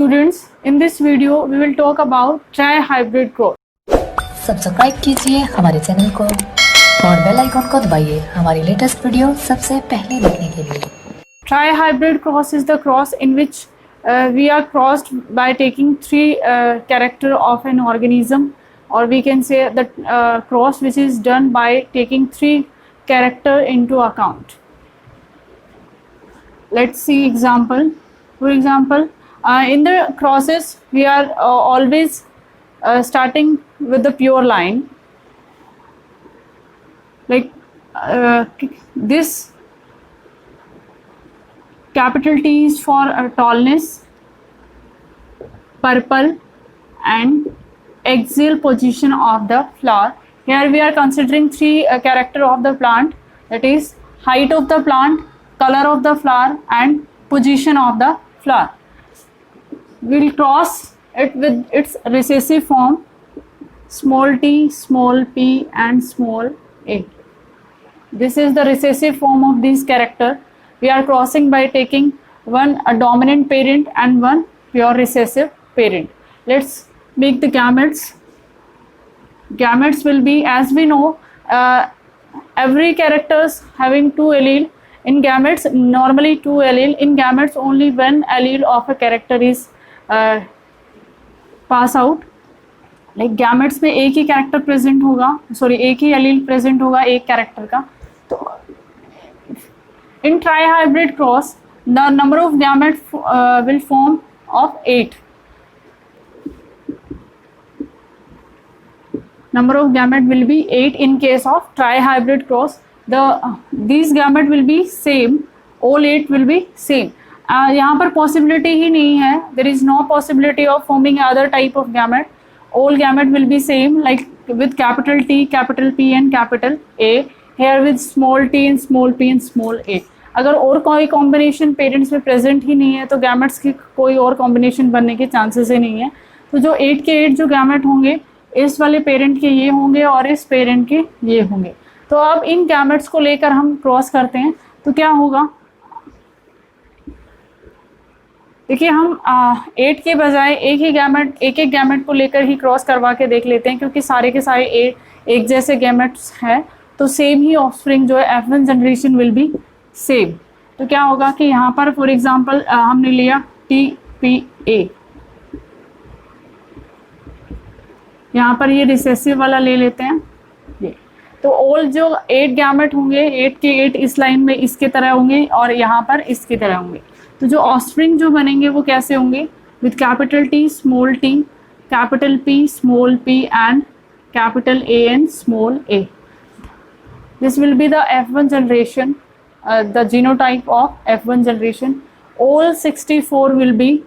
Students, in this video we will talk about tri-hybrid growth. Subscribe कीजिए हमारे channel को और बेल आइकॉन को दबाइए हमारी लेटेस्ट वीडियो सबसे पहले देखने के लिए। Tri-hybrid cross is the cross in which we are crossed by taking three character of an organism, or we can say the cross which is done by taking three character into account. Let's see example. For example, in the crosses we are always starting with the pure line, like this capital T is for tallness, purple and axial position of the flower. Here we are considering three character of the plant, that is height of the plant, color of the flower and position of the flower. We will cross it with its recessive form, small t, small p and small a. This is the recessive form of this character. We are crossing by taking one a dominant parent and one pure recessive parent. Let's make the gametes. Gametes will be, as we know, every characters having two allele. In gametes, normally two allele. In gametes, only one allele of a character is pass out. Like gametes में एक ही character present होगा, sorry एक ही allele present होगा एक character का. तो in tri-hybrid cross, the number of gametes will form of 8. Number of gametes will be 8 in case of tri-hybrid cross. These gametes will be same, all 8 will be same. यहाँ पर possibility ही नहीं है, there is no possibility of forming other type of gamete. All gamete will be same, like with capital T, capital P and capital A. Here with small t and small p and small a. अगर और कोई combination parents में present ही नहीं है तो gametes की कोई और कॉम्बिनेशन बनने के चांसेस ही नहीं है. तो जो 8 के 8 जो गैमेट होंगे, इस वाले पेरेंट के ये होंगे और इस पेरेंट के ये होंगे. तो अब इन गैमेट्स को लेकर हम क्रॉस करते हैं तो क्या होगा, देखिए हम 8 के बजाय एक एक गैमेट को लेकर ही क्रॉस करवा के देख लेते हैं, क्योंकि सारे के सारे एक जैसे गैमेट्स हैं तो सेम ही ऑफस्प्रिंग जो है F1 generation will be same. तो क्या होगा कि यहाँ पर फॉर एग्जांपल हमने लिया TPA, यहाँ पर ये रिसेसिव वाला ले लेते हैं ये. तो ऑल जो 8 गैमेट होंगे, 8 के 8 इस लाइन में इसके तरह होंगे और यहाँ पर इसकी तरह होंगे. तो जो ऑफस्प्रिंग जो बनेंगे वो कैसे होंगे, with capital T, small t, capital P, small p and capital A and small a. This will be the F1 generation, the genotype of F1 generation. All 64 will be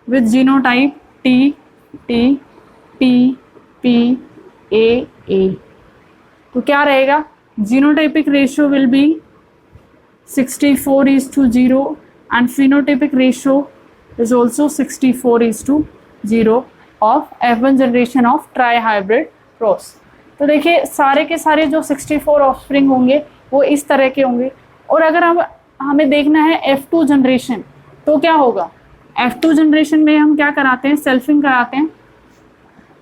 with genotype T, T, P, P, A, A. तो क्या रहेगा, genotypic ratio will be 64:0 and phenotypic ratio is also 64:0 of F1 generation of tri-hybrid cross. तो देखिए सारे के सारे जो 64 offspring होंगे वो इस तरह के होंगे. और अगर हमें देखना है F2 जनरेशन तो क्या होगा, F2 जनरेशन में हम क्या कराते हैं, सेल्फिंग कराते हैं.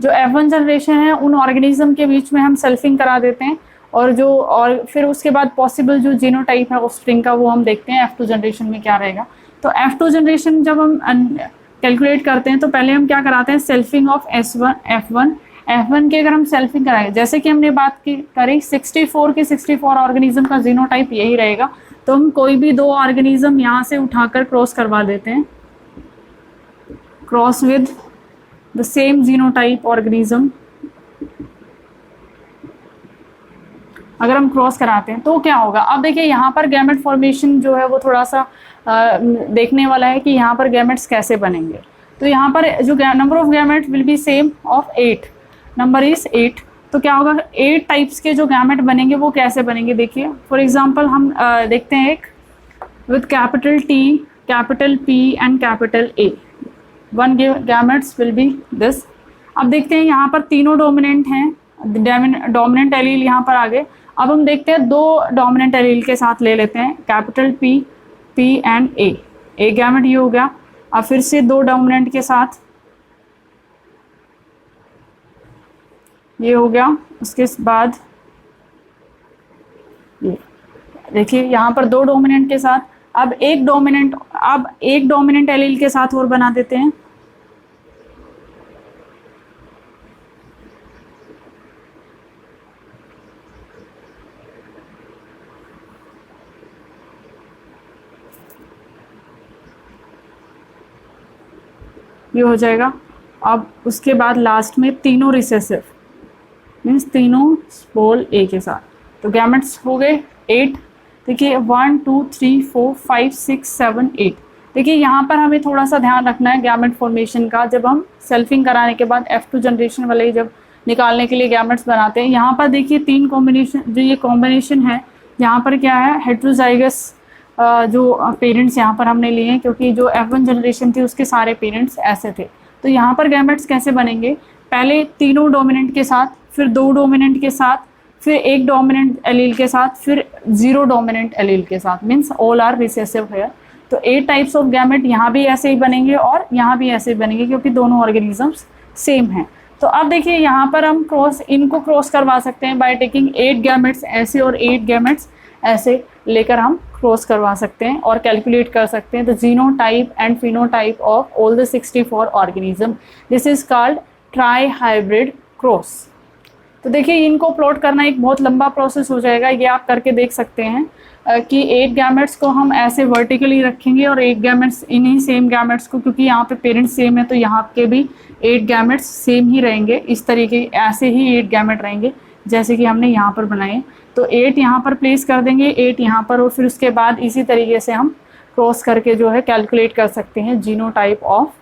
जो F1 जनरेशन है उन ऑर्गेनिज्म के बीच में हम सेल्फिंग करा देते हैं, और फिर उसके बाद पॉसिबल जो जीनोटाइप है ऑफस्प्रिंग का वो हम देखते हैं F2 जनरेशन में क्या रहेगा. तो F2 जनरेशन जब हम कैलकुलेट करते हैं तो पहले हम क्या कराते हैं, सेल्फिंग ऑफ F1 के अगर हम सेल्फिंग कराएंगे, जैसे कि हमने बात करी 64 के 64 ऑर्गेनिज्म का जीनोटाइप यही रहेगा, तो हम कोई भी दो ऑर्गेनिज्म यहाँ से उठाकर क्रॉस करवा देते हैं, cross with the same genotype organism. अगर हम क्रॉस कराते हैं तो क्या होगा, अब देखिए यहाँ पर गैमेट फॉर्मेशन जो है वो थोड़ा सा देखने वाला है कि यहाँ पर गैमेट्स कैसे बनेंगे. तो यहाँ पर जो number of gamete will be same of 8, number is 8. तो क्या होगा, 8 टाइप्स के जो गैमेट बनेंगे वो कैसे बनेंगे, देखिए फॉर एग्जांपल हम देखते हैं एक with capital T, capital P and capital A. 1 gametes will be this. अब देखते हैं यहाँ पर तीनों डोमिनेंट हैं, डोमिनेंट एलील यहाँ पर आ गए. अब हम देखते हैं दो डोमिनेंट एलील के साथ ले लेते हैं, कैपिटल पी, पी एंड ए, एक गैमेट ये हो गया। अब फिर से दो डोमिनेंट के साथ ये हो गया, उसके बाद ये देखिए यहाँ पर दो डोमिनेंट के साथ, अब एक डोमिनेंट एलील के साथ और बना देते हैं। ये हो जाएगा। अब उसके बाद लास्ट में तीनों रिसेसिव, मीन्स तीनों पोल ए के साथ, तो गैमेट्स हो गए 8। देखिए 1 2 3 4 5 6 7 8। देखिए यहाँ पर हमें थोड़ा सा ध्यान रखना है गैमेट फॉर्मेशन का, जब हम सेल्फिंग कराने के बाद F2 जनरेशन वाले जब निकालने के लिए गैमेट्स बनाते हैं, यहाँ पर देखिए तीन कॉम्बिनेशन, जो ये कॉम्बिनेशन है यहाँ पर क्या है, हेट्रोजाइगस जो पेरेंट्स यहाँ पर हमने लिए हैं, क्योंकि जो F1 जनरेशन थी उसके सारे पेरेंट्स ऐसे थे। तो यहाँ पर गैमेट्स कैसे बनेंगे, पहले तीनों डोमिनेंट के साथ, फिर दो डोमिनेंट के साथ, फिर एक डोमिनेंट एलील के साथ, फिर 0 डोमिनेंट एलील के साथ, मीन्स ऑल आर रिसेसिव है। तो 8 टाइप्स ऑफ गैमेट यहाँ भी ऐसे ही बनेंगे और यहाँ भी ऐसे ही बनेंगे, क्योंकि दोनों ऑर्गेनिजम्स सेम हैं। तो अब देखिए यहाँ पर हम इनको क्रॉस करवा सकते हैं बाय टेकिंग 8 गैमेट्स ऐसे और 8 गैमेट्स ऐसे लेकर हम क्रॉस करवा सकते हैं और कैलकुलेट कर सकते हैं the genotype and phenotype of all the 64 organism. This is called try hybrid cross. तो देखिए इनको प्लॉट करना एक बहुत लंबा प्रोसेस हो जाएगा, ये आप करके देख सकते हैं कि 8 गैमेट्स को हम ऐसे वर्टिकली रखेंगे और 8 गैमेट्स इन्हीं सेम गैमेट्स को, क्योंकि यहाँ पे पेरेंट्स सेम है तो यहाँ के भी 8 गैमेट्स सेम ही रहेंगे, इस तरीके ऐसे ही 8 गैमेट रहेंगे जैसे कि हमने यहाँ पर बनाए। तो 8 यहाँ पर प्लेस कर देंगे, 8 यहाँ पर, और फिर उसके बाद इसी तरीके से हम क्रॉस करके जो है कैलकुलेट कर सकते हैं genotype of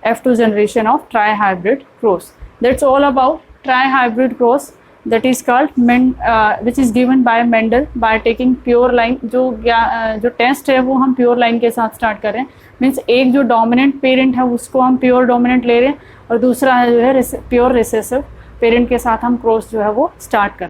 F2 generation of try hybrid cross. That's all about try hybrid cross, that is called which is given by Mendel by taking pure line। जो टेस्ट है वो हम प्योर लाइन के साथ स्टार्ट कर रहे हैं, मीन्स एक जो डोमिनेंट पेरेंट है उसको हम प्योर डोमिनेंट ले रहे हैं और दूसरा जो है प्योर रिसेसिव पेरेंट के साथ हम क्रॉस जो है वो स्टार्ट कर रहे हैं।